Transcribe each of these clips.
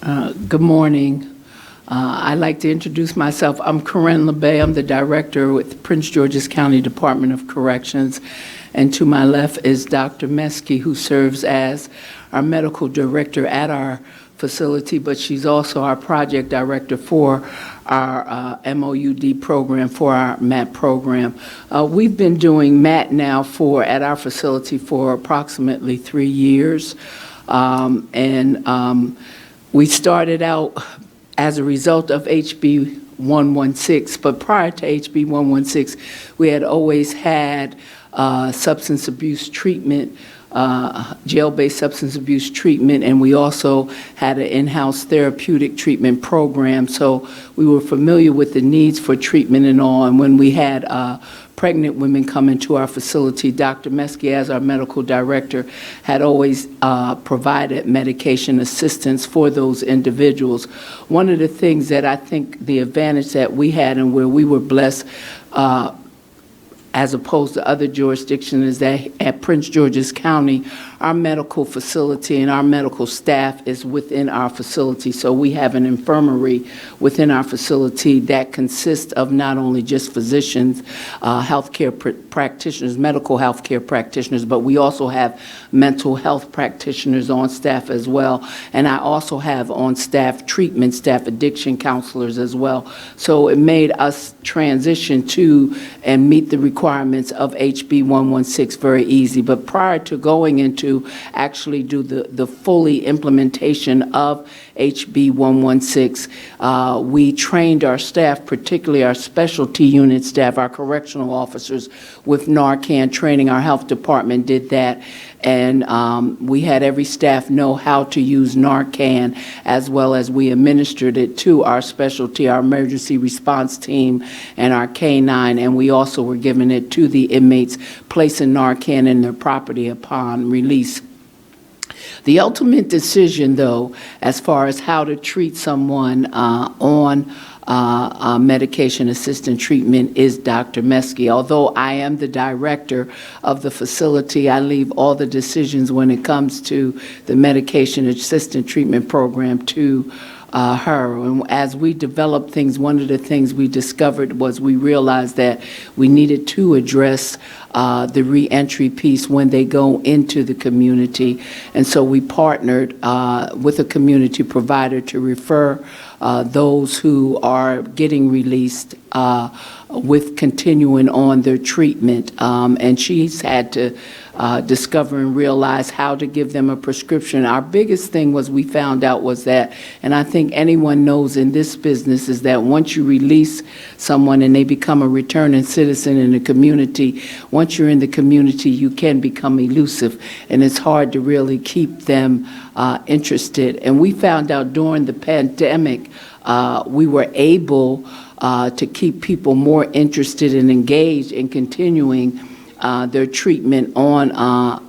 Good morning. I'd like to introduce myself. I'm Corrine Labbe. I'm the director with Prince George's County Department of Corrections. And to my left is Dr. Mesky, who serves as our medical director at our facility, but she's also our project director for our MOUD program, for our MAT program. We've been doing MAT now at our facility for approximately 3 years. We started out as a result of HB 116, but prior to HB 116, we had always had substance abuse treatment, jail-based substance abuse treatment, and we also had an in-house therapeutic treatment program. So we were familiar with the needs for treatment and all. And when we had pregnant women come into our facility, Dr. Mesky, as our medical director, had always provided medication assistance for those individuals. One of the things that I think the advantage that we had and where we were blessed as opposed to other jurisdictions is that at Prince George's County, our medical facility and our medical staff is within our facility. So we have an infirmary within our facility that consists of not only just physicians, healthcare practitioners, medical healthcare practitioners, but we also have mental health practitioners on staff as well. And I also have on staff treatment staff, addiction counselors as well. So it made us transition to and meet the requirements of HB 116 very easy. But prior to going into actually do the fully implementation of HB 116, we trained our staff, particularly our specialty unit staff, our correctional officers, with Narcan training. Our health department did that. And we had every staff know how to use Narcan, as well as we administered it to our specialty, our emergency response team, and our K-9, and we also were giving it to the inmates, placing Narcan in their property upon release. The ultimate decision, though, as far as how to treat someone on medication-assisted treatment is Dr. Mesky. Although I am the director of the facility, I leave all the decisions when it comes to the medication-assisted treatment program to her. And as we developed things, one of the things we discovered was we realized that we needed to address the reentry piece when they go into the community. And so we partnered with a community provider to refer those who are getting released with continuing on their treatment. And she's had to discover and realize how to give them a prescription. Our biggest thing we found out was that, and I think anyone knows in this business, is that once you release someone and they become a returning citizen in the community, once you're in the community, you can become elusive, and it's hard to really keep them interested. And we found out during the pandemic, we were able to keep people more interested and engaged in continuing their treatment on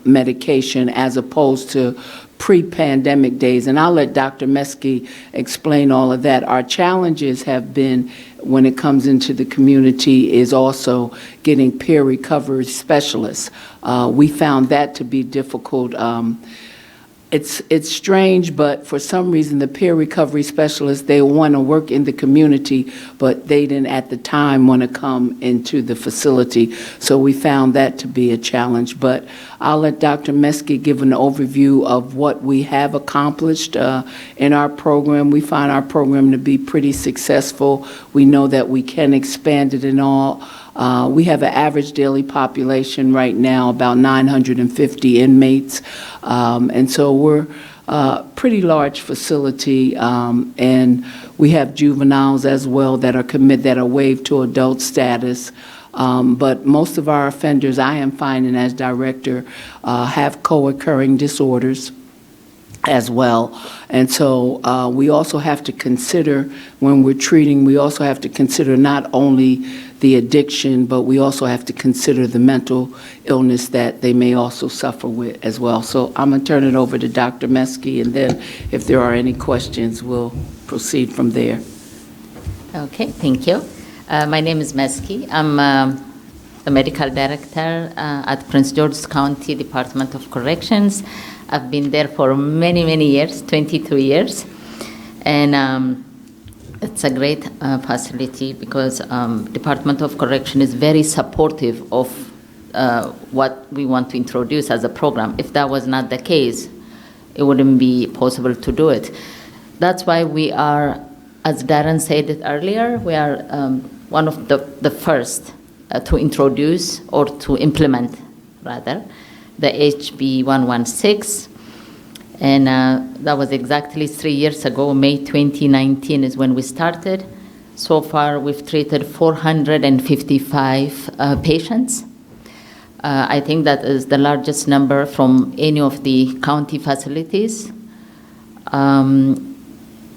medication as opposed to pre-pandemic days. And I'll let Dr. Mesky explain all of that. Our challenges have been, when it comes into the community, is also getting peer recovery specialists. We found that to be difficult. It's strange, but for some reason the peer recovery specialists, they want to work in the community, but they didn't at the time want to come into the facility. So we found that to be a challenge. But I'll let Dr. Mesky give an overview of what we have accomplished in our program. We find our program to be pretty successful. We know that we can expand it and all. We have an average daily population right now, about 950 inmates. And so we're a pretty large facility, and we have juveniles as well that are that are waived to adult status. But most of our offenders, I am finding as director, have co-occurring disorders as well. And so we also have to consider, when we're treating, we also have to consider not only the addiction, but we also have to consider the mental illness that they may also suffer with as well. So I'm going to turn it over to Dr. Mesky, and then if there are any questions, we'll proceed from there. Okay, thank you. My name is Mesky. I'm the medical director at Prince George's County Department of Corrections. I've been there for many, many years, 22 years. And it's a great facility because Department of Correction is very supportive of what we want to introduce as a program. If that was not the case, it wouldn't be possible to do it. That's why we are, as Darren said it earlier, we are one of the first to introduce or to implement, rather, the HB 116. And that was exactly 3 years ago. May 2019 is when we started. So far, we've treated 455 patients. I think that is the largest number from any of the county facilities.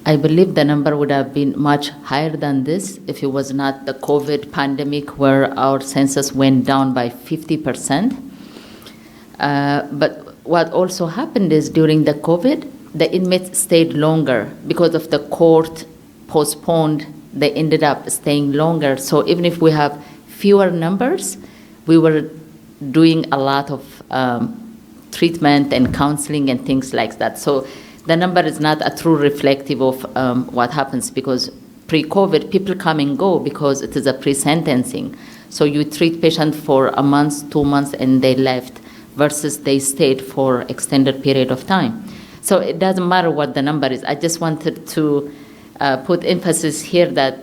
I believe the number would have been much higher than this if it was not the COVID pandemic, where our census went down by 50%. But what also happened is during the COVID, the inmates stayed longer because of the court postponed. They ended up staying longer. So even if we have fewer numbers, we were doing a lot of treatment and counseling and things like that. So the number is not a true reflective of what happens, because pre-COVID, people come and go because it is a pre-sentencing. So you treat patients for a month, 2 months, and they left, versus they stayed for extended period of time. So it doesn't matter what the number is. I just wanted to put emphasis here that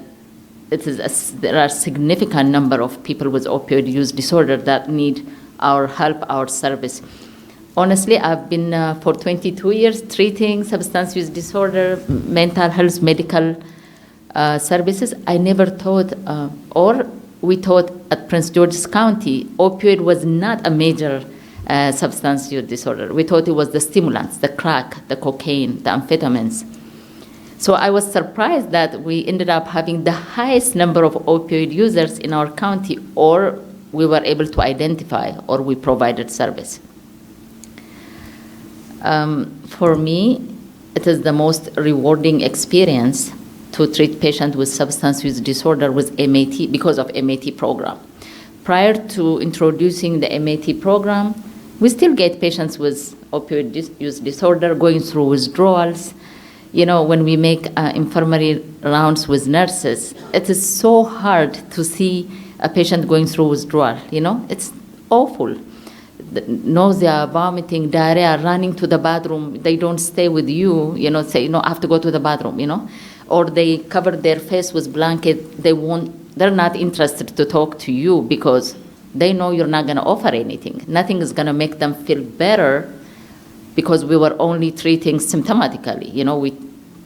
there are a significant number of people with opioid use disorder that need our help, our service. Honestly, I've been for 22 years treating substance use disorder, mental health, medical services. I never thought, or we thought at Prince George's County, opioid was not a major substance use disorder. We thought it was the stimulants, the crack, the cocaine, the amphetamines. So I was surprised that we ended up having the highest number of opioid users in our county, or we were able to identify, or we provided service. For me, it is the most rewarding experience to treat patients with substance use disorder with MAT because of MAT program. Prior to introducing the MAT program, we still get patients with opioid use disorder going through withdrawals. You know, when we make infirmary rounds with nurses, it is so hard to see a patient going through withdrawal. You know, it's awful. The nausea, vomiting, diarrhea, running to the bathroom. They don't stay with you, you know, say, no, I have to go to the bathroom, you know. Or they cover their face with blanket. They're not interested to talk to you because they know you're not going to offer anything. Nothing is going to make them feel better, because we were only treating symptomatically. You know, we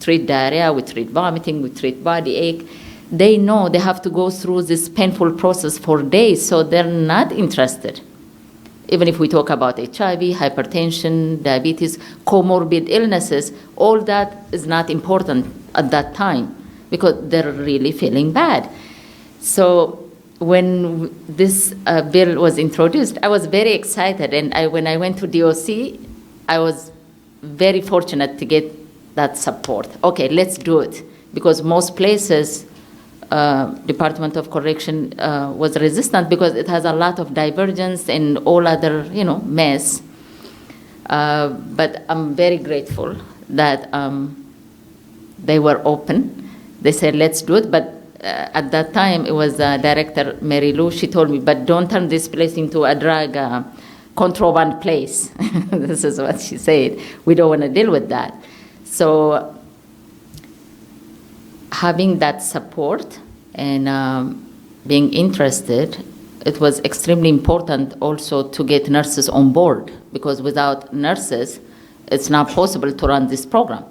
treat diarrhea, we treat vomiting, we treat body ache. They know they have to go through this painful process for days, so they're not interested. Even if we talk about HIV, hypertension, diabetes, comorbid illnesses, all that is not important at that time because they're really feeling bad. So when this bill was introduced, I was very excited. And when I went to DOC, I was very fortunate to get that support. Okay, let's do it. Because most places, Department of Correction was resistant because it has a lot of divergence and all other, you know, mess. But I'm very grateful that they were open. They said, let's do it. But at that time, it was Director Mary Lou. She told me, but don't turn this place into a drug contraband place. This is what she said. We don't want to deal with that. So having that support and being interested, it was extremely important also to get nurses on board, because without nurses, it's not possible to run this program.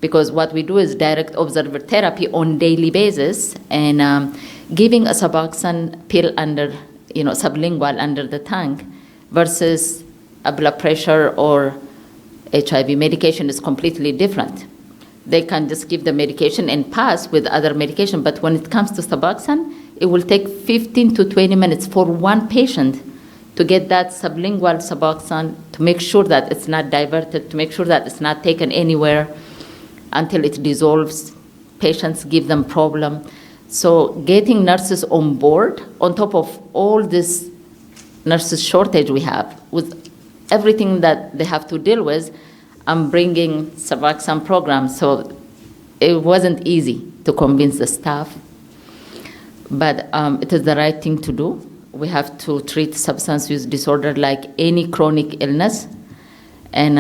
Because what we do is direct observer therapy on daily basis, and giving a Suboxone pill under, you know, sublingual under the tongue versus a blood pressure or HIV medication is completely different. They can just give the medication and pass with other medication, but when it comes to Suboxone, it will take 15 to 20 minutes for one patient to get that sublingual Suboxone, to make sure that it's not diverted, to make sure that it's not taken anywhere until it dissolves. Patients give them problem. So getting nurses on board, on top of all this nurses shortage we have, with everything that they have to deal with, I'm bringing Suboxone program. So it wasn't easy to convince the staff, but it is the right thing to do. We have to treat substance use disorder like any chronic illness, and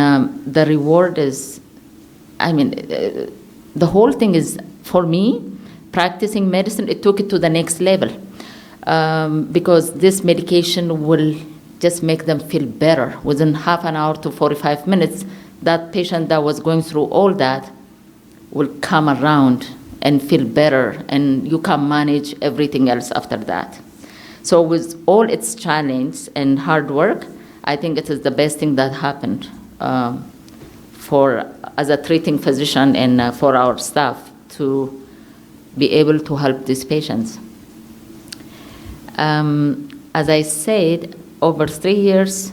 the reward is, the whole thing is, for me, practicing medicine, it took it to the next level, because this medication will just make them feel better. Within half an hour to 45 minutes, that patient that was going through all that will come around and feel better, and you can manage everything else after that. So with all its challenge and hard work, I think it is the best thing that happened as a treating physician and for our staff to be able to help these patients. As I said, over 3 years,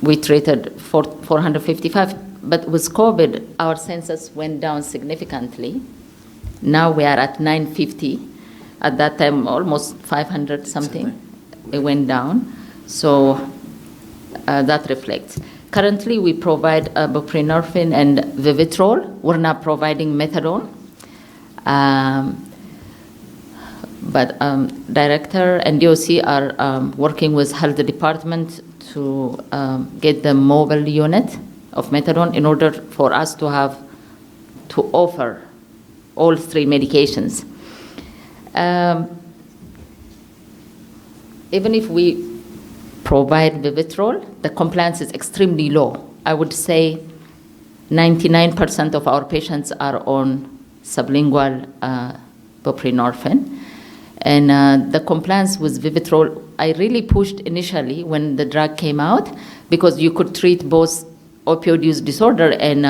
we treated 455, but with COVID, our census went down significantly. Now we are at 950. At that time, almost 500 something. It went down. So that reflects. Currently, we provide buprenorphine and Vivitrol. We're not providing methadone. But director and DOC are working with health department to get the mobile unit of methadone in order for us to offer all 3 medications. Even if we provide Vivitrol, the compliance is extremely low. I would say 99% of our patients are on sublingual buprenorphine. And the compliance with Vivitrol, I really pushed initially when the drug came out, because you could treat both opioid use disorder and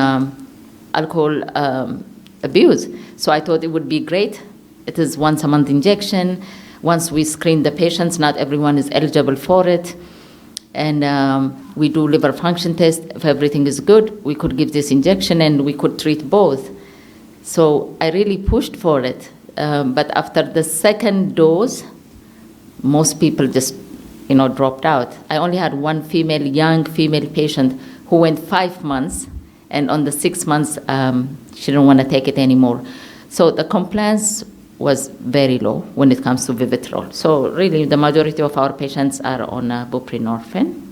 alcohol abuse. So I thought it would be great. It is once a month injection. Once we screen the patients, not everyone is eligible for it. And we do liver function test. If everything is good, we could give this injection and we could treat both. So I really pushed for it. But after the second dose, most people just, dropped out. I only had one young female patient who went 5 months, and on the 6 months, she didn't want to take it anymore. So the compliance was very low when it comes to Vivitrol. So really, the majority of our patients are on buprenorphine.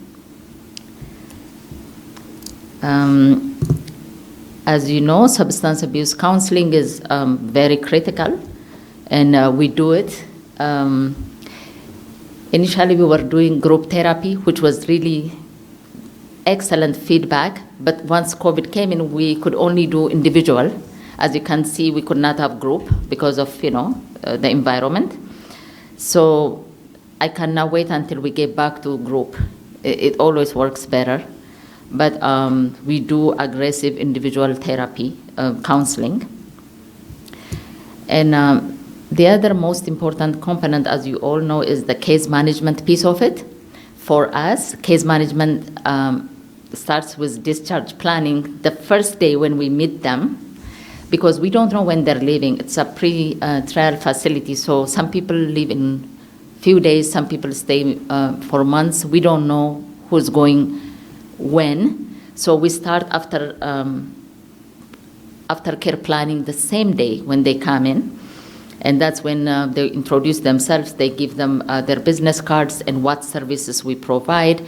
As you know, substance abuse counseling is very critical, and we do it. Initially, we were doing group therapy, which was really excellent feedback, but once COVID came in, we could only do individual. As you can see, we could not have group because of, the environment. So I cannot wait until we get back to group. It always works better. But we do aggressive individual therapy, counseling. And the other most important component, as you all know, is the case management piece of it. For us, case management starts with discharge planning the first day when we meet them, because we don't know when they're leaving. It's a pre-trial facility, so some people leave in few days, some people stay for months. We don't know who's going when. So we start after care planning the same day when they come in. And that's when they introduce themselves, they give them their business cards and what services we provide.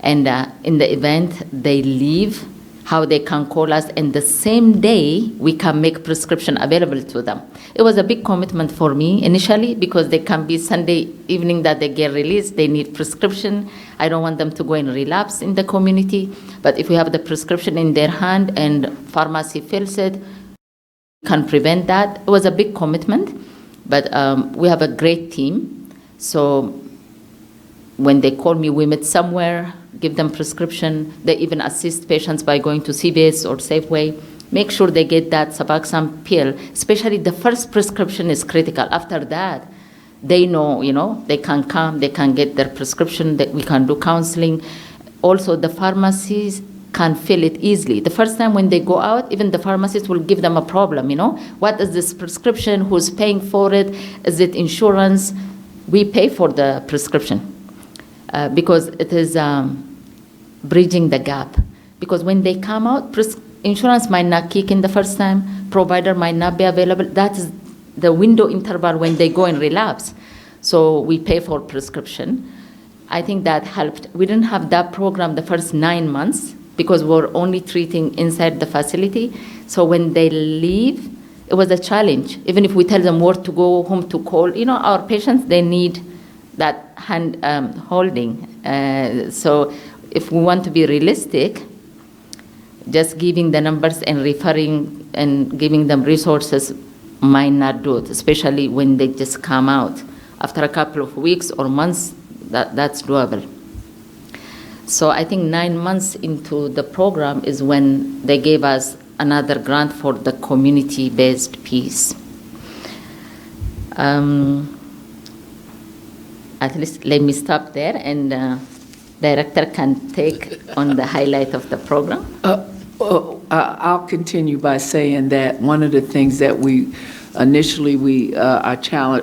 And in the event they leave, how they can call us, and the same day we can make prescription available to them. It was a big commitment for me initially, because they can be Sunday evening that they get released, they need prescription. I don't want them to go and relapse in the community. But if we have the prescription in their hand and pharmacy fills it, we can prevent that. It was a big commitment, but we have a great team. So when they call me, we meet somewhere, give them prescription. They even assist patients by going to CVS or Safeway. Make sure they get that Suboxone pill. Especially the first prescription is critical. After that, they know, they can come, they can get their prescription, that we can do counseling. Also, the pharmacies can fill it easily. The first time when they go out, even the pharmacist will give them a problem, What is this prescription? Who's paying for it? Is it insurance? We pay for the prescription. Because it is bridging the gap. Because when they come out, insurance might not kick in the first time, provider might not be available. That is the window interval when they go in relapse. So we pay for prescription. I think that helped. We didn't have that program the first 9 months because we're only treating inside the facility. So when they leave, it was a challenge. Even if we tell them where to go, whom to call, our patients, they need that hand holding. So if we want to be realistic, just giving the numbers and referring and giving them resources might not do it, especially when they just come out. After a couple of weeks or months, that's doable. So I think 9 months into the program is when they gave us another grant for the community-based piece. At least let me stop there, and director can take on the highlight of the program. I'll continue by saying that one of the things that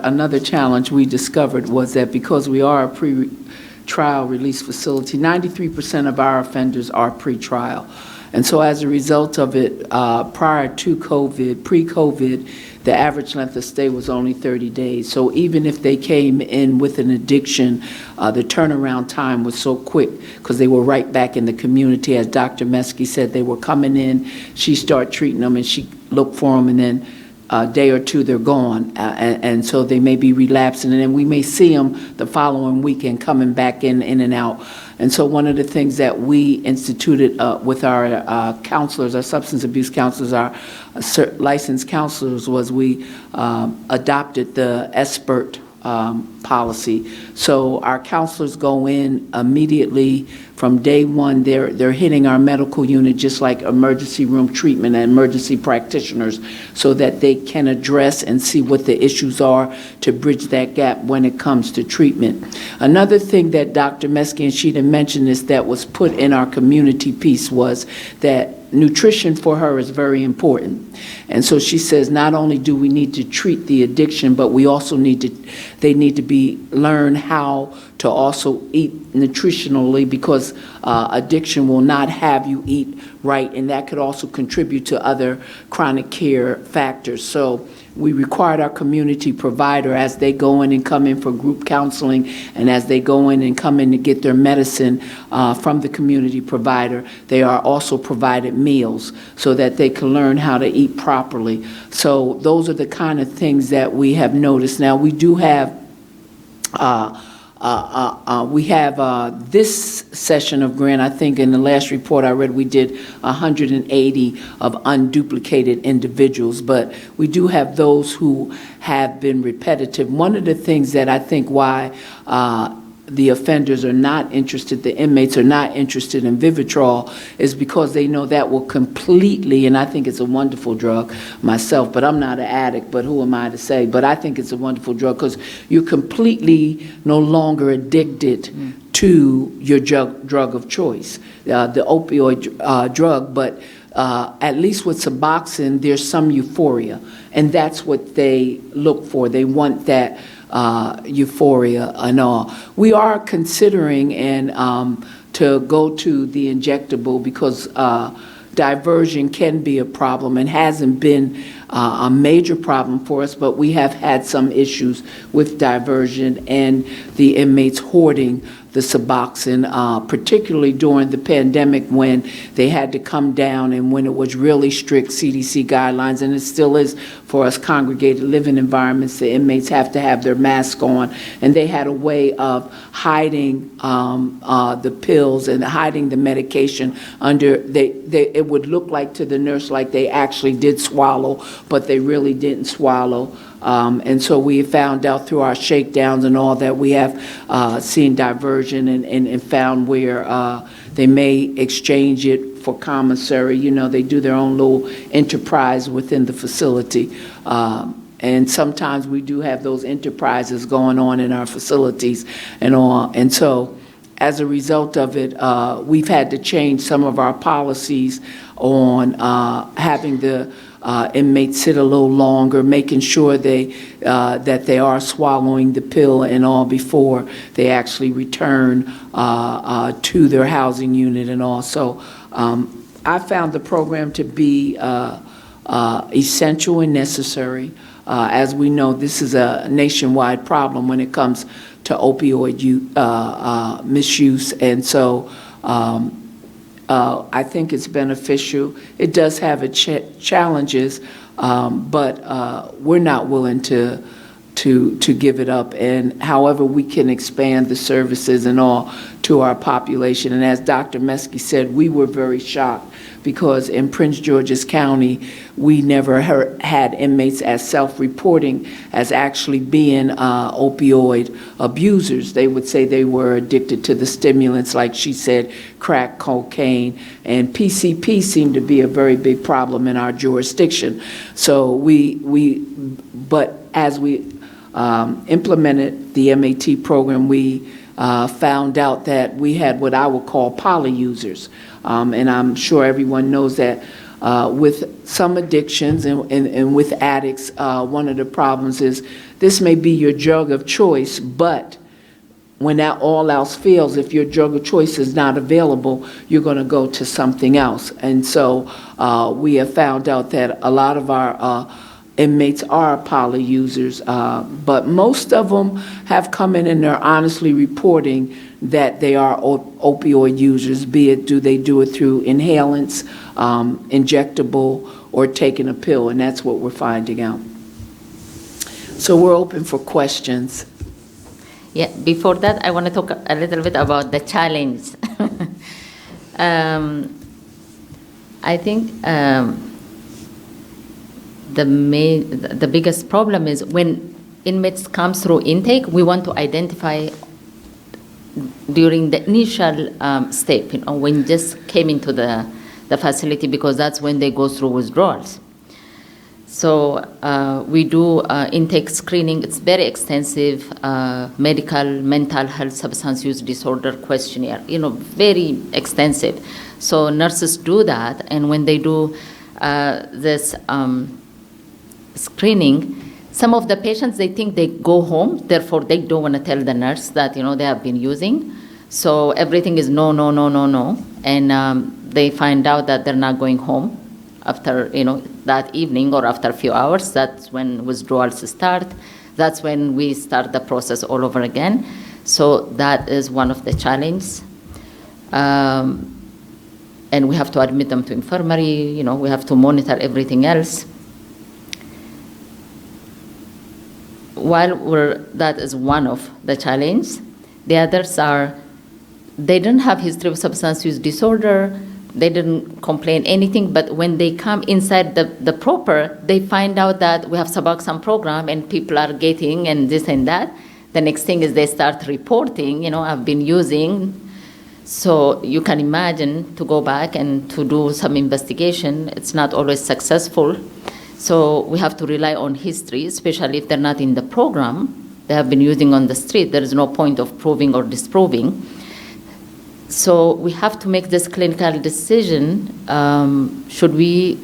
another challenge we discovered was that because we are a pre-trial release facility, 93% of our offenders are pre-trial. And so as a result of it, prior to COVID, pre-COVID, the average length of stay was only 30 days. So even if they came in with an addiction, the turnaround time was so quick because they were right back in the community. As Dr. Meskerem said, they were coming in, she started treating them, and she looked for them, and then a day or two they're gone. And so they may be relapsing, and then we may see them the following weekend coming back in and out. And so one of the things that we instituted with our counselors, our substance abuse counselors, our licensed counselors, was we adopted the expert policy. So our counselors go in immediately from day one. They're hitting our medical unit just like emergency room treatment and emergency practitioners, so that they can address and see what the issues are to bridge that gap when it comes to treatment. Another thing that Dr. Meskerem, and she didn't mention this, that was put in our community piece was that nutrition for her is very important. And so she says not only do we need to treat the addiction, but we also need to learn how to also eat nutritionally, because addiction will not have you eat right, and that could also contribute to other chronic care factors. So we required our community provider, as they go in and come in for group counseling, and as they go in and come in to get their medicine from the community provider, they are also provided meals so that they can learn how to eat properly. So those are the kind of things that we have noticed. Now, we do have this session of grant. I think in the last report I read, we did 180 of unduplicated individuals, but we do have those who have been repetitive. One of the things that I think why the offenders are not interested, the inmates are not interested in Vivitrol, is because they know that will completely, and I think it's a wonderful drug myself, but I'm not an addict, but who am I to say? But I think it's a wonderful drug because you're completely no longer addicted to your drug of choice, the opioid drug, but at least with Suboxone, there's some euphoria, and that's what they look for. They want that euphoria and all. We are considering to go to the injectable because diversion can be a problem and hasn't been a major problem for us, but we have had some issues with diversion and the inmates hoarding the Suboxone, particularly during the pandemic when they had to come down and when it was really strict CDC guidelines, and it still is for us congregated living environments. The inmates have to have their mask on, and they had a way of hiding the pills and hiding the medication under, it would look like to the nurse like they actually did swallow, but they really didn't swallow. And so we found out through our shakedowns and all that we have seen diversion and found where they may exchange it for commissary. You know, they do their own little enterprise within the facility. And sometimes we do have those enterprises going on in our facilities and all. And so as a result of it, we've had to change some of our policies on having the inmates sit a little longer, making sure that they are swallowing the pill and all before they actually return to their housing unit and all. So I found the program to be essential and necessary. As we know, this is a nationwide problem when it comes to opioid misuse, and so I think it's beneficial. It does have its challenges, but we're not willing to give it up, and however we can expand the services and all to our population. And as Dr. Meskerem said, we were very shocked because in Prince George's County, we never had inmates as self-reporting as actually being opioid abusers. They would say they were addicted to the stimulants, like she said, crack, cocaine, and PCP seemed to be a very big problem in our jurisdiction. So but as we implemented the MAT program, we found out that we had what I would call poly users. And I'm sure everyone knows that with some addictions and with addicts, one of the problems is this may be your drug of choice, but when that all else fails, if your drug of choice is not available, you're going to go to something else. And so we have found out that a lot of our inmates are poly users, but most of them have come in and they're honestly reporting that they are opioid users, be it do they do it through inhalants, injectable, or taking a pill, and that's what we're finding out. So we're open for questions. Yeah, before that, I want to talk a little bit about the challenge. I think the biggest problem is when inmates come through intake, we want to identify during the initial step, when just came into the facility, because that's when they go through withdrawals. So we do intake screening. It's very extensive, medical, mental health, substance use disorder questionnaire, very extensive. So nurses do that, and when they do this screening, some of the patients, they think they go home, therefore they don't want to tell the nurse that, they have been using. So everything is no, no, no, no, no. And they find out that they're not going home after, that evening or after a few hours. That's when withdrawals start. That's when we start the process all over again. So that is one of the challenges. And we have to admit them to infirmary, we have to monitor everything else. While that is one of the challenges, the others are, they didn't have history of substance use disorder, they didn't complain anything, but when they come inside the proper, they find out that we have Suboxone program and people are getting and this and that. The next thing is they start reporting, I've been using. So you can imagine to go back and to do some investigation, it's not always successful. So we have to rely on history, especially if they're not in the program. They have been using on the street. There is no point of proving or disproving. So we have to make this clinical decision. Should we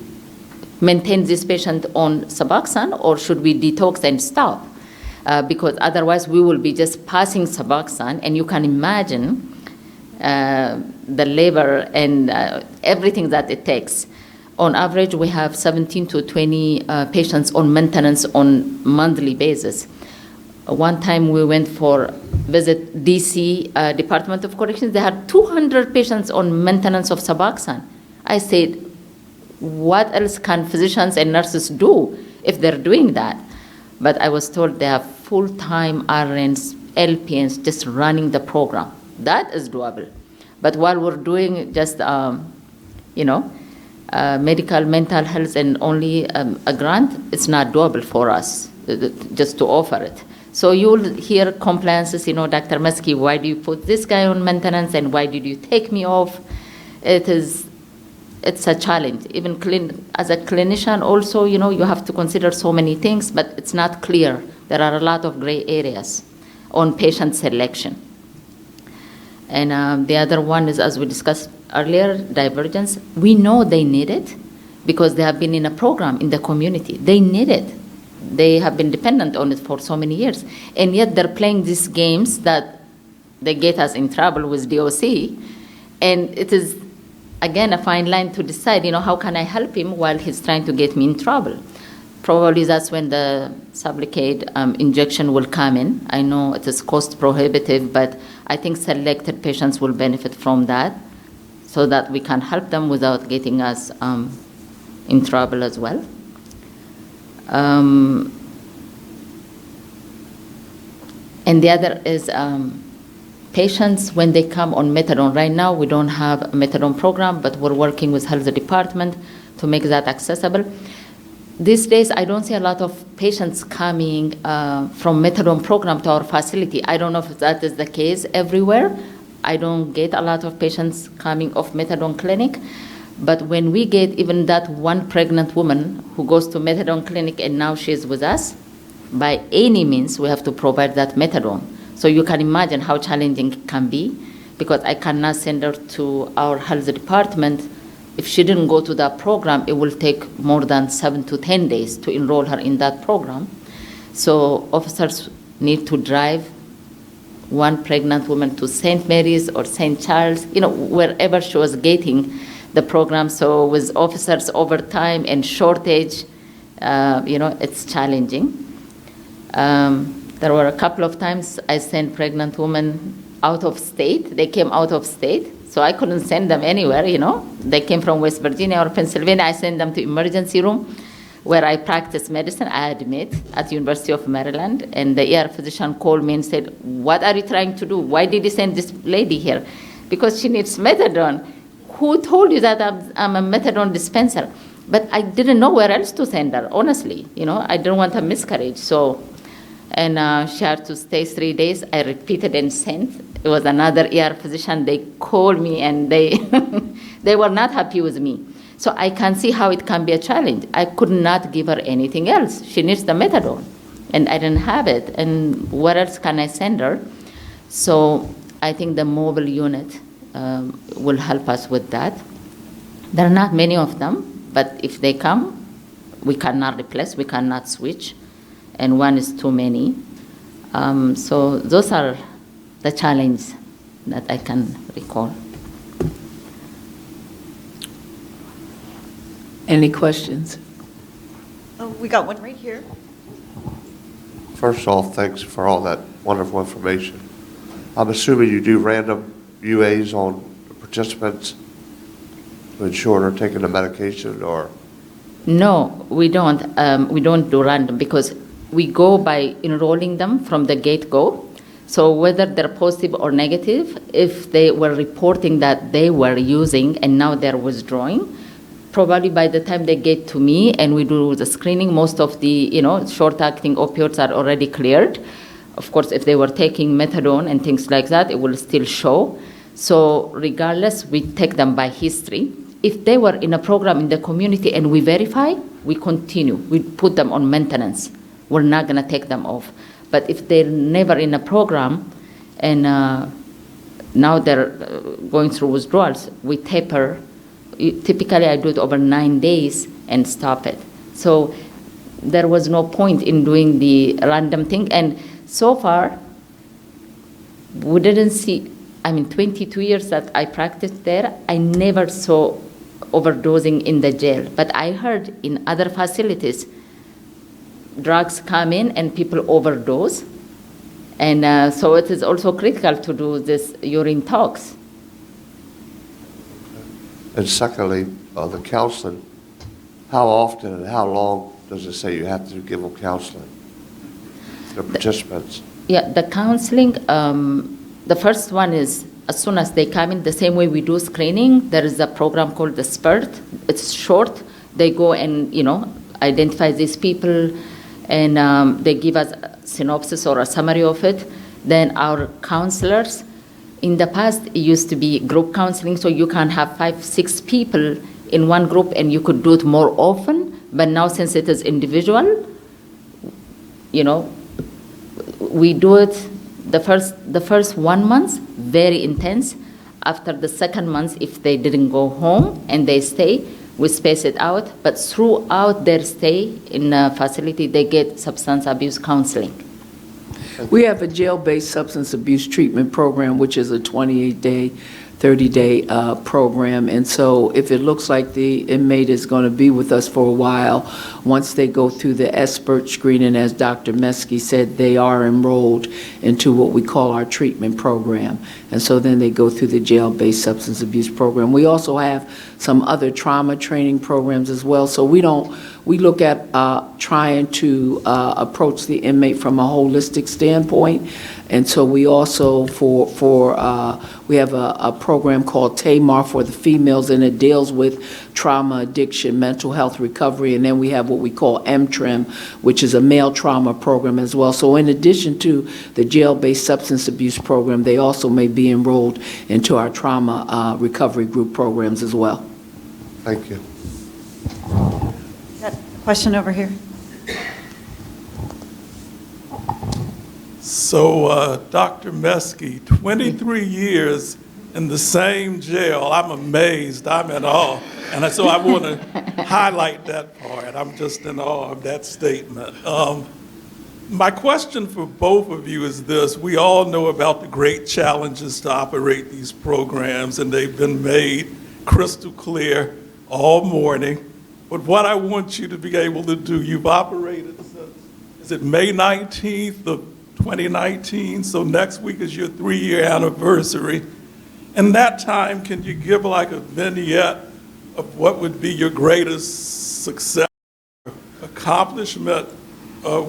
maintain this patient on Suboxone or should we detox and stop? Because otherwise we will be just passing Suboxone, and you can imagine the labor and everything that it takes. On average, we have 17 to 20 patients on maintenance on monthly basis. One time we went for visit DC Department of Corrections. They had 200 patients on maintenance of Suboxone. I said, what else can physicians and nurses do if they're doing that? But I was told they have full-time RNs, LPNs just running the program. That is doable. But while we're doing just, medical, mental health, and only a grant, it's not doable for us just to offer it. So you'll hear complaints, Dr. Meskerem, why do you put this guy on maintenance and why did you take me off? It's a challenge. Even as a clinician also, you have to consider so many things, but it's not clear. There are a lot of gray areas on patient selection. And the other one is, as we discussed earlier, divergence. We know they need it because they have been in a program in the community. They need it. They have been dependent on it for so many years. And yet they're playing these games that they get us in trouble with DOC. And it is again, a fine line to decide, how can I help him while he's trying to get me in trouble? Probably that's when the Sublocade injection will come in. I know it is cost prohibitive, but I think selected patients will benefit from that so that we can help them without getting us in trouble as well. And the other is patients when they come on methadone. Right now we don't have a methadone program, but we're working with health department to make that accessible. These days I don't see a lot of patients coming from methadone program to our facility. I don't know if that is the case everywhere. I don't get a lot of patients coming off methadone clinic. But when we get even that one pregnant woman who goes to methadone clinic and now she's with us, by any means we have to provide that methadone. So you can imagine how challenging it can be, because I cannot send her to our health department. If she didn't go to that program, it will take more than 7 to 10 days to enroll her in that program. So officers need to drive one pregnant woman to St. Mary's or St. Charles, wherever she was getting the program. So with officers overtime and shortage, it's challenging. There were a couple of times I sent pregnant women out of state. They came out of state, so I couldn't send them anywhere, They came from West Virginia or Pennsylvania. I sent them to emergency room where I practice medicine, I admit, at University of Maryland. And the ER physician called me and said, "What are you trying to do? Why did you send this lady here? Because she needs methadone. Who told you that I'm a methadone dispenser?" But I didn't know where else to send her, honestly. I didn't want a miscarriage. And she had to stay 3 days. I repeated and sent. It was another ER physician. They called me and they they were not happy with me. So I can see how it can be a challenge. I could not give her anything else. She needs the methadone, and I didn't have it. And where else can I send her? So I think the mobile unit will help us with that. There are not many of them, but if they come, we cannot replace, we cannot switch, and one is too many. So those are the challenges that I can recall. Any questions? Oh, we got one right here. First off, thanks for all that wonderful information. I'm assuming you do random UAs on participants to ensure they're taking the medication, or? No, we don't. We don't do random because we go by enrolling them from the get-go. So whether they're positive or negative, if they were reporting that they were using and now they're withdrawing, probably by the time they get to me and we do the screening, most of the short-acting opioids are already cleared. Of course, if they were taking methadone and things like that, it will still show. So regardless, we take them by history. If they were in a program in the community and we verify, we continue. We put them on maintenance. We're not going to take them off. But if they're never in a program and now they're going through withdrawals, we taper. Typically, I do it over 9 days and stop it. So there was no point in doing the random thing. And so far, we didn't see, 22 years that I practiced there, I never saw overdosing in the jail. But I heard in other facilities, drugs come in and people overdose. And so it is also critical to do this urine tox. And secondly, the counseling, how often and how long does it say you have to give them counseling, the participants? Yeah, the counseling, the first one is as soon as they come in, the same way we do screening, there is a program called the SPURT. It's short. They go and, identify these people, and they give us a synopsis or a summary of it. Then our counselors, in the past, it used to be group counseling, so you can have 5, 6 people in one group, and you could do it more often. But now, since it is individual, we do it the first 1 month, very intense. After the second month, if they didn't go home and they stay, we space it out. But throughout their stay in a facility, they get substance abuse counseling. We have a jail-based substance abuse treatment program, which is a 28-day 30-day program. And so if it looks like the inmate is going to be with us for a while, once they go through the expert screening, as Dr. Mesky said, they are enrolled into what we call our treatment program. And so then they go through the jail-based substance abuse program. We also have some other trauma training programs as well. So we look at trying to approach the inmate from a holistic standpoint. And so we also, we have a program called TAMAR for the females, and it deals with trauma, addiction, mental health recovery. And then we have what we call MTRIM, which is a male trauma program as well. So in addition to the jail-based substance abuse program, they also may be enrolled into our trauma recovery group programs as well. Thank you. Got a question over here. So, Dr. Mesky, 23 years in the same jail. I'm amazed. I'm in awe. And so I want to highlight that part. I'm just in awe of that statement. My question for both of you is this. We all know about the great challenges to operate these programs, and they've been made crystal clear all morning. But what I want you to be able to do, you've operated since, is it May 19th of 2019? So next week is your 3-year anniversary. In that time, can you give like a vignette of what would be your greatest success, accomplishment,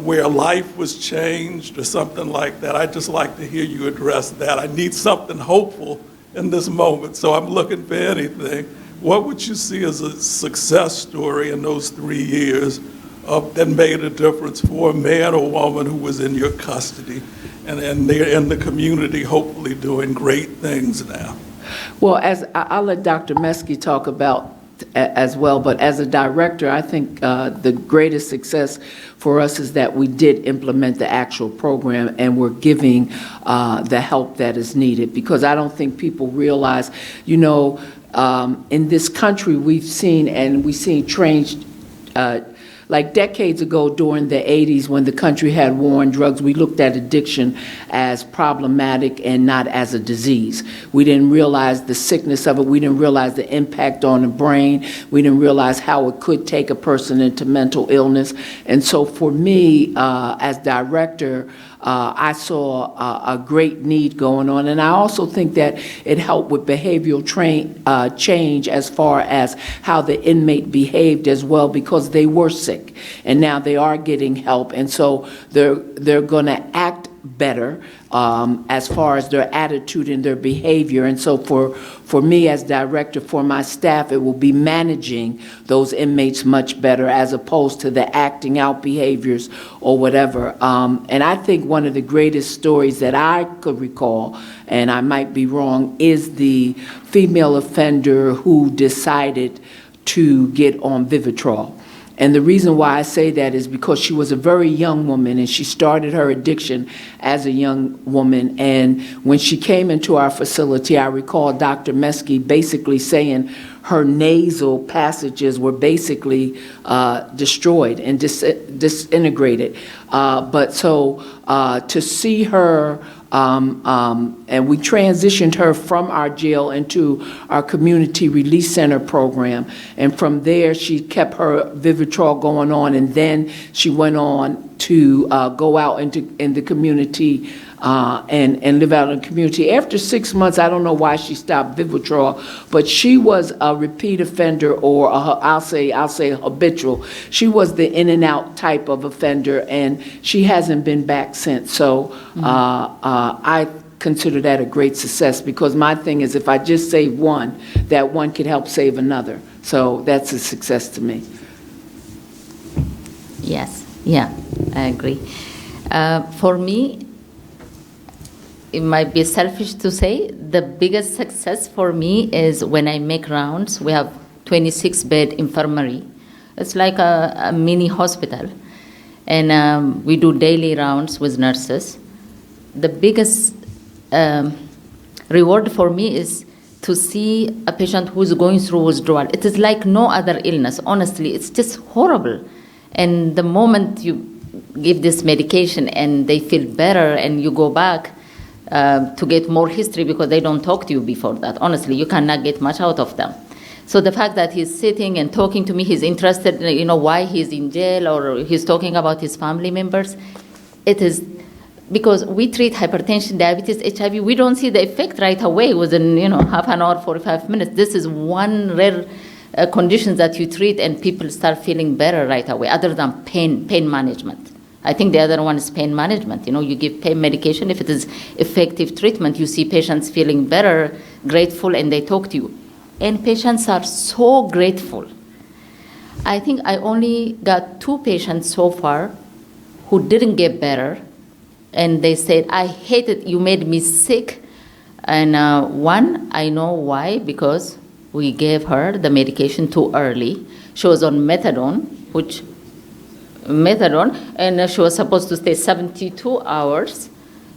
where life was changed or something like that? I'd just like to hear you address that. I need something hopeful in this moment, so I'm looking for anything. What would you see as a success story in those 3 years that made a difference for a man or woman who was in your custody, and they're in the community hopefully doing great things now? Well, I'll let Dr. Mesky talk about as well, but as a director, I think the greatest success for us is that we did implement the actual program, and we're giving the help that is needed, because I don't think people realize, in this country we've seen change. Like decades ago during the 80s, when the country had war on drugs, we looked at addiction as problematic and not as a disease. We didn't realize the sickness of it. We didn't realize the impact on the brain. We didn't realize how it could take a person into mental illness. And so for me, as director, I saw a great need going on, and I also think that it helped with behavioral change as far as how the inmate behaved as well, because they were sick, and now they are getting help, and so they're going to act better as far as their attitude and their behavior. And so for me as director, for my staff, it will be managing those inmates much better as opposed to the acting out behaviors or whatever. And I think one of the greatest stories that I could recall, and I might be wrong, is the female offender who decided to get on Vivitrol. And the reason why I say that is because she was a very young woman, and she started her addiction as a young woman. And when she came into our facility, I recall Dr. Mesky basically saying her nasal passages were basically destroyed and disintegrated. But so to see her, and we transitioned her from our jail into our community release center program. And from there, she kept her Vivitrol going on, and then she went on to go out in the community and live out in the community. After 6 months, I don't know why she stopped Vivitrol, but she was a repeat offender, or I'll say habitual. She was the in and out type of offender, and she hasn't been back since. So I consider that a great success, because my thing is, if I just save one, that one could help save another. So that's a success to me. Yes, yeah, I agree. For me, it might be selfish to say, the biggest success for me is when I make rounds. We have 26-bed infirmary. It's like a mini hospital. And we do daily rounds with nurses. The biggest reward for me is to see a patient who's going through withdrawal. It is like no other illness. Honestly, it's just horrible. And the moment you give this medication and they feel better and you go back, to get more history because they don't talk to you before that. Honestly, you cannot get much out of them. So the fact that he's sitting and talking to me, he's interested, why he's in jail, or he's talking about his family members, it is because we treat hypertension, diabetes, HIV, we don't see the effect right away within, half an hour, 45 minutes. This is one rare condition that you treat and people start feeling better right away, other than pain management. I think the other one is pain management. You give pain medication. If it is effective treatment, you see patients feeling better, grateful, and they talk to you. And patients are so grateful. I think I only got 2 patients so far who didn't get better, and they said, I hate it, you made me sick. And one, I know why, because we gave her the medication too early. She was on methadone, and she was supposed to stay 72 hours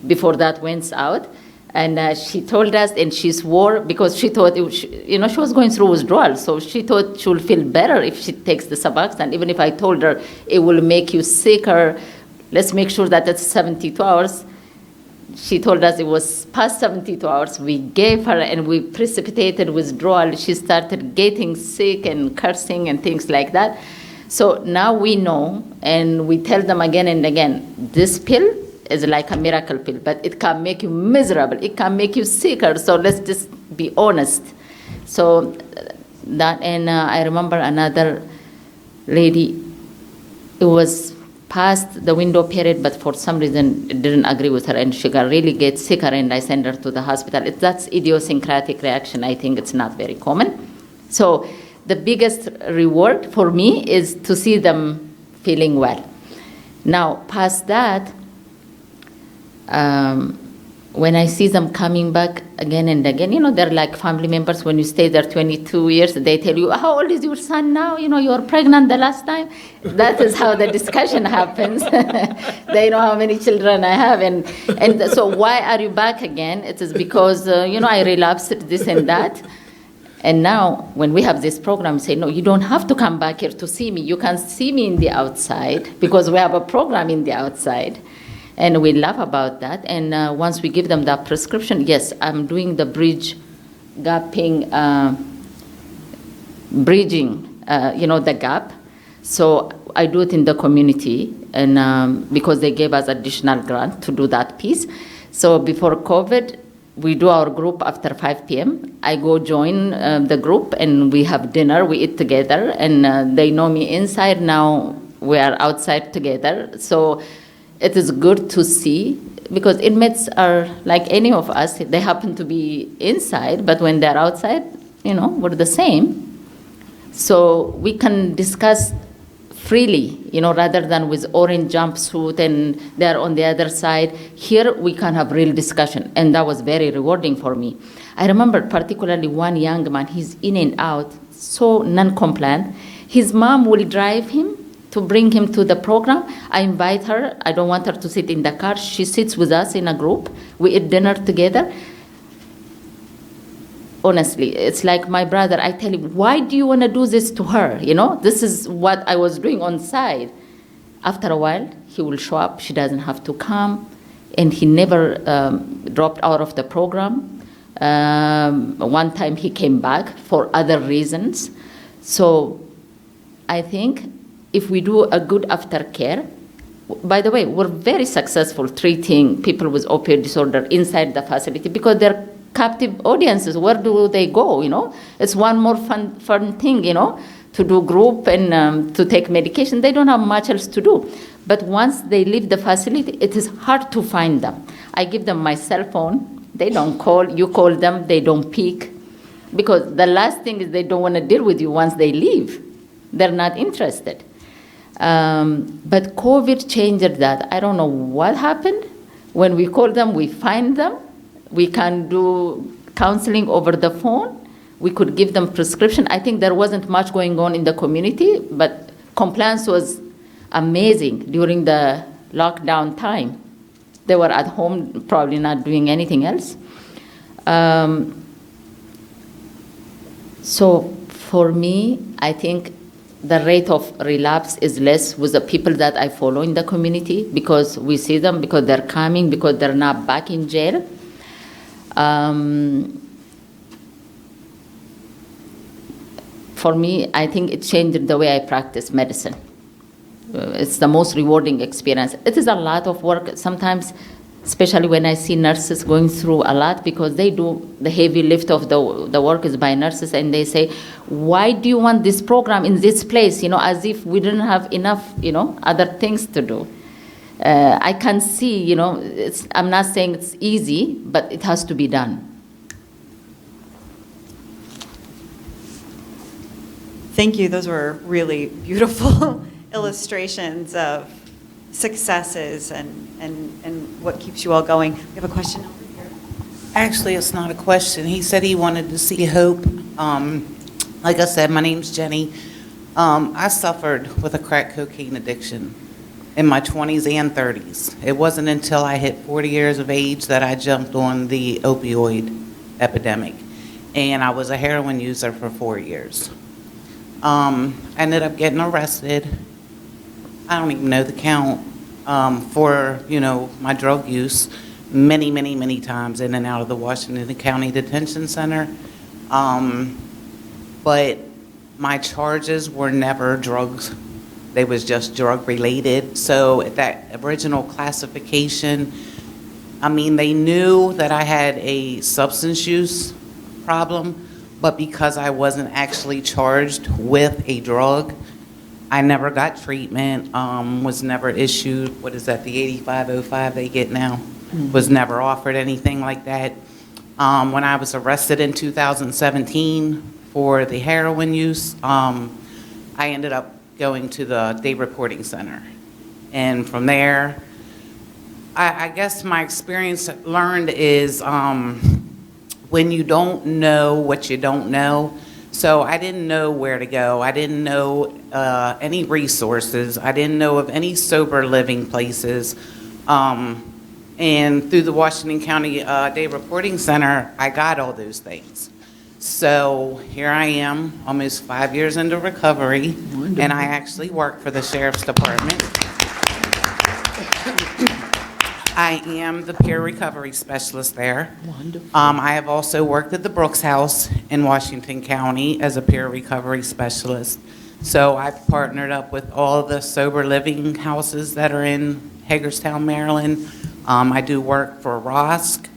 before that went out. And she told us, and she swore, because she thought, she was going through withdrawal, so she thought she would feel better if she takes the Suboxone. Even if I told her it will make you sicker, let's make sure that it's 72 hours. She told us it was past 72 hours. We gave her, and we precipitated withdrawal. She started getting sick and cursing and things like that. So now we know, and we tell them again and again, this pill is like a miracle pill, but it can make you miserable. It can make you sicker. So let's just be honest. So that, and I remember another lady, it was past the window period, but for some reason it didn't agree with her, and she got really get sicker, and I sent her to the hospital. That's idiosyncratic reaction. I think it's not very common. So the biggest reward for me is to see them feeling well. Now, past that, when I see them coming back again and again, they're like family members. When you stay there 22 years, they tell you, how old is your son now? You were pregnant the last time. That is how the discussion happens. They know how many children I have. And so why are you back again? It is because, I relapsed this and that. And now, when we have this program, say, no, you don't have to come back here to see me. You can see me in the outside, because we have a program in the outside. And we laugh about that. And once we give them that prescription, yes, I'm doing the bridging, the gap. So I do it in the community, and because they gave us additional grant to do that piece. So before COVID, we do our group after 5 p.m. I go join the group, and we have dinner, we eat together, and they know me inside. Now we are outside together. So it is good to see, because inmates are like any of us. They happen to be inside, but when they're outside, we're the same. So we can discuss freely, rather than with orange jumpsuit and they're on the other side. Here we can have real discussion, and that was very rewarding for me. I remember particularly one young man, he's in and out, so non-compliant. His mom will drive him to bring him to the program. I invite her. I don't want her to sit in the car. She sits with us in a group. We eat dinner together. Honestly, it's like my brother. I tell him, why do you want to do this to her? This is what I was doing on side. After a while, he will show up. She doesn't have to come. And he never dropped out of the program. One time he came back for other reasons. So I think if we do a good aftercare, by the way, we're very successful treating people with opioid disorder inside the facility, because they're captive audiences. Where do they go? It's one more fun thing, to do group and to take medication. They don't have much else to do. But once they leave the facility, it is hard to find them. I give them my cell phone. They don't call. You call them, they don't pick, because the last thing is they don't want to deal with you once they leave. They're not interested. But COVID changed that. I don't know what happened. When we call them, we find them. We can do counseling over the phone. We could give them prescription. I think there wasn't much going on in the community, but compliance was amazing during the lockdown time. They were at home, probably not doing anything else. So for me, I think the rate of relapse is less with the people that I follow in the community, because we see them, because they're coming, because they're not back in jail. For me, I think it changed the way I practice medicine. It's the most rewarding experience. It is a lot of work sometimes, especially when I see nurses going through a lot, because they do the heavy lift of the work is by nurses, and they say, why do you want this program in this place? As if we didn't have enough, other things to do. I can see, I'm not saying it's easy, but it has to be done. Thank you. Those were really beautiful illustrations of successes and what keeps you all going. We have a question over here. Actually, it's not a question. He said he wanted to see hope. Like I said, my name's Jenny. I suffered with a crack cocaine addiction in my 20s and 30s. It wasn't until I hit 40 years of age that I jumped on the opioid epidemic. And I was a heroin user for 4 years. I ended up getting arrested. I don't even know the count for, my drug use many, many, many times in and out of the Washington County Detention Center. But my charges were never drugs. They was just drug related. So that original classification, they knew that I had a substance use problem, but because I wasn't actually charged with a drug, I never got treatment, was never issued, what is that, the 8505 they get now? Was never offered anything like that. When I was arrested in 2017 for the heroin use, I ended up going to the day reporting center. And from there, I guess my experience learned is when you don't know what you don't know. So I didn't know where to go. I didn't know any resources. I didn't know of any sober living places. And through the Washington County Day Reporting Center, I got all those things. So here I am, almost 5 years into recovery, and I actually work for the Sheriff's Department. I am the peer recovery specialist there. Wonderful. I have also worked at the Brooks House in Washington County as a peer recovery specialist. So I've partnered up with all the sober living houses that are in Hagerstown, Maryland. I do work for ROSC.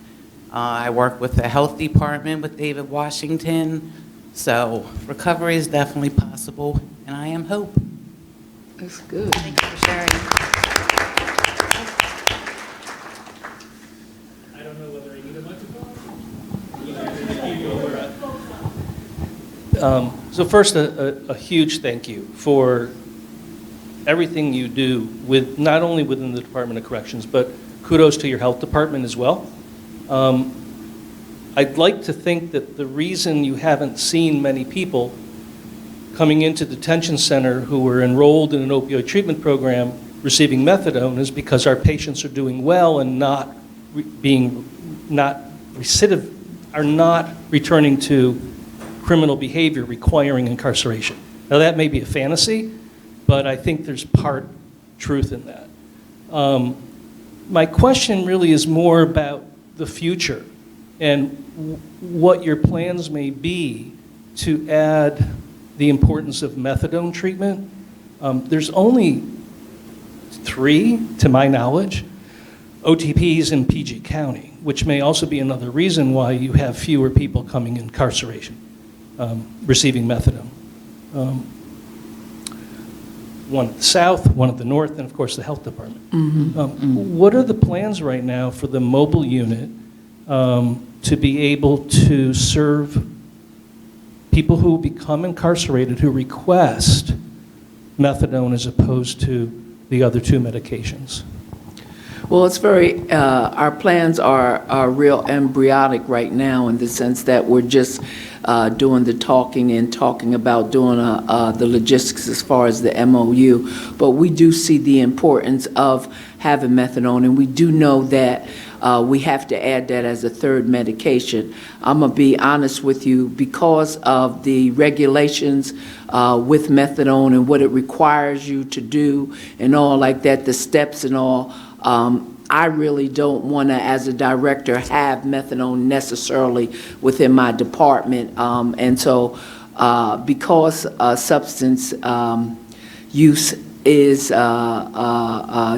I work with the health department with David Washington. So recovery is definitely possible, and I am hope. That's good. Thank you for sharing. I don't know whether I need a microphone. So first, a huge thank you for everything you do with not only within the Department of Corrections, but kudos to your health department as well. I'd like to think that the reason you haven't seen many people coming into detention center who were enrolled in an opioid treatment program receiving methadone is because our patients are doing well and not returning to criminal behavior requiring incarceration. Now that may be a fantasy, but I think there's part truth in that. My question really is more about the future and what your plans may be to add the importance of methadone treatment. There's only 3, to my knowledge, OTPs in PG County, which may also be another reason why you have fewer people coming in incarceration, receiving methadone. One at the south, one at the north, and of course the health department. What are the plans right now for the mobile unit to be able to serve people who become incarcerated who request methadone as opposed to the other 2 medications? Well, it's very, our plans are real embryonic right now in the sense that we're just doing the talking and talking about doing the logistics as far as the MOU. But we do see the importance of having methadone, and we do know that we have to add that as a 3rd medication. I'm going to be honest with you, because of the regulations with methadone and what it requires you to do and all like that, the steps and all, I really don't want to, as a director, have methadone necessarily within my department. And so because substance use is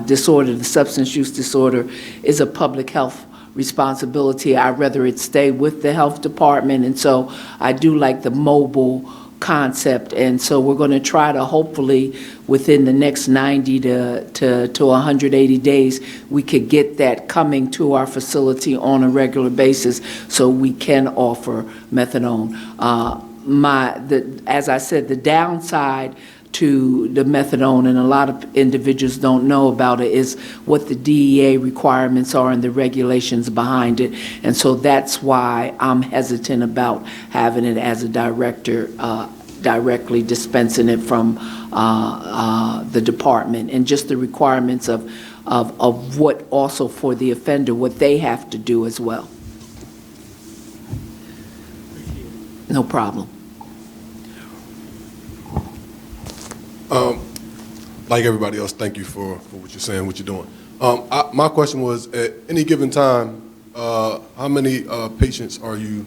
disorder, the substance use disorder is a public health responsibility. I'd rather it stay with the health department, and so I do like the mobile concept, and so we're going to try to hopefully within the next 90 to 180 days we could get that coming to our facility on a regular basis so we can offer methadone. As I said, the downside to the methadone, and a lot of individuals don't know about it, is what the DEA requirements are and the regulations behind it. And so that's why I'm hesitant about having it as a director, directly dispensing it from the department, and just the requirements of what also for the offender, what they have to do as well. No problem. Like everybody else, thank you for what you're saying, what you're doing. My question was, at any given time, how many patients are you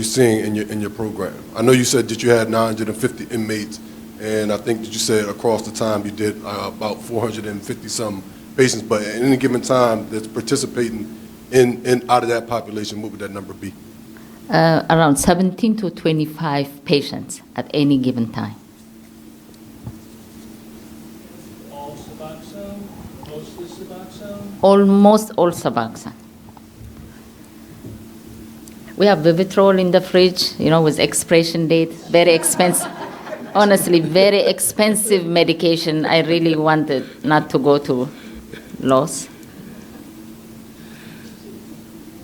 seeing in your program? I know you said that you had 950 inmates, and I think that you said across the time you did about 450 some patients. But at any given time that's participating in out of that population, what would that number be? Around 17 to 25 patients at any given time. All Suboxone, mostly Suboxone? Almost all Suboxone. We have Vivitrol in the fridge, with expiration date, very expensive. Honestly, very expensive medication. I really wanted not to go to loss.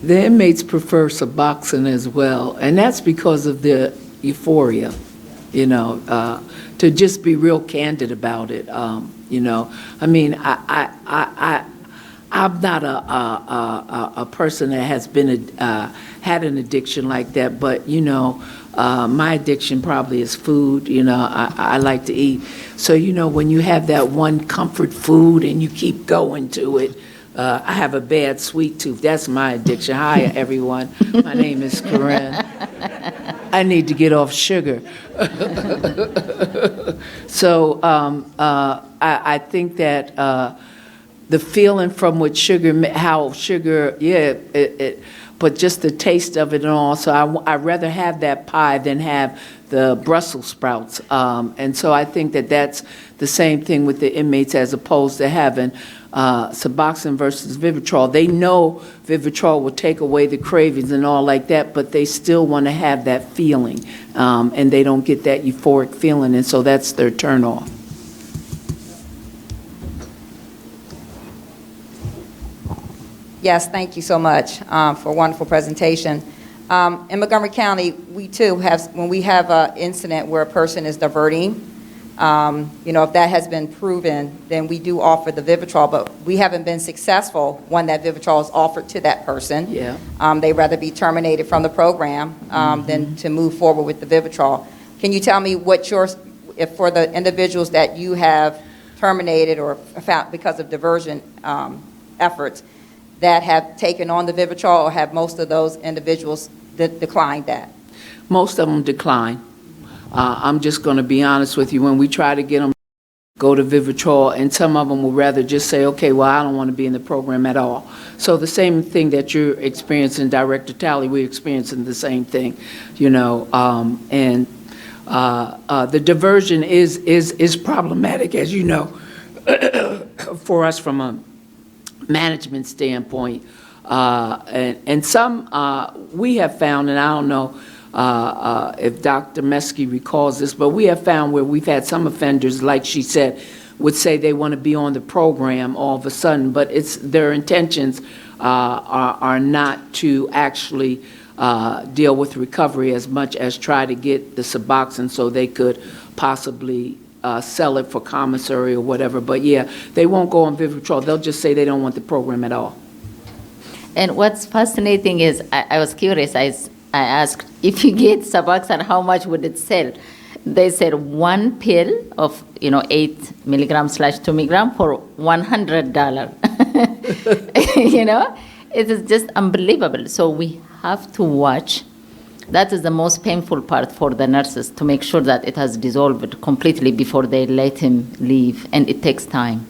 The inmates prefer Suboxone as well, and that's because of the euphoria, to just be real candid about it. I mean, I'm not a person that has been had an addiction like that, but my addiction probably is food. I like to eat, so when you have that one comfort food and you keep going to it. I have a bad sweet tooth. That's my addiction. Hi, everyone. My name is Corrine. I need to get off sugar. So I think that the feeling from what sugar, how sugar, but just the taste of it and all. So I'd rather have that pie than have the Brussels sprouts. And so I think that that's the same thing with the inmates as opposed to having Suboxone versus Vivitrol. They know Vivitrol will take away the cravings and all like that, but they still want to have that feeling, and they don't get that euphoric feeling, and so that's their turn off. Yes, thank you so much for a wonderful presentation. In Montgomery County, we too have, when we have an incident where a person is diverting, if that has been proven, then we do offer the Vivitrol, but we haven't been successful when that Vivitrol is offered to that person. Yeah. They'd rather be terminated from the program than to move forward with the Vivitrol. Can you tell me if for the individuals that you have terminated or found because of diversion efforts that have taken on the Vivitrol, or have most of those individuals declined that? Most of them decline. I'm just going to be honest with you. When we try to get them to go to Vivitrol, and some of them will rather just say, okay, well, I don't want to be in the program at all. So the same thing that you're experiencing, Director Talley, we're experiencing the same thing, and the diversion is problematic, as you know, for us from a management standpoint. And some we have found, and I don't know if Dr. Meskerem recalls this, but we have found where we've had some offenders, like she said, would say they want to be on the program all of a sudden, but their intentions are not to actually deal with recovery as much as try to get the Suboxone so they could possibly sell it for commissary or whatever. But yeah, they won't go on Vivitrol. They'll just say they don't want the program at all. And what's fascinating is, I was curious, I asked, if you get Suboxone, how much would it sell? They said one pill of 8 milligrams / 2 milligram for $100. You know, it is just unbelievable. So we have to watch. That is the most painful part for the nurses, to make sure that it has dissolved completely before they let him leave, and it takes time.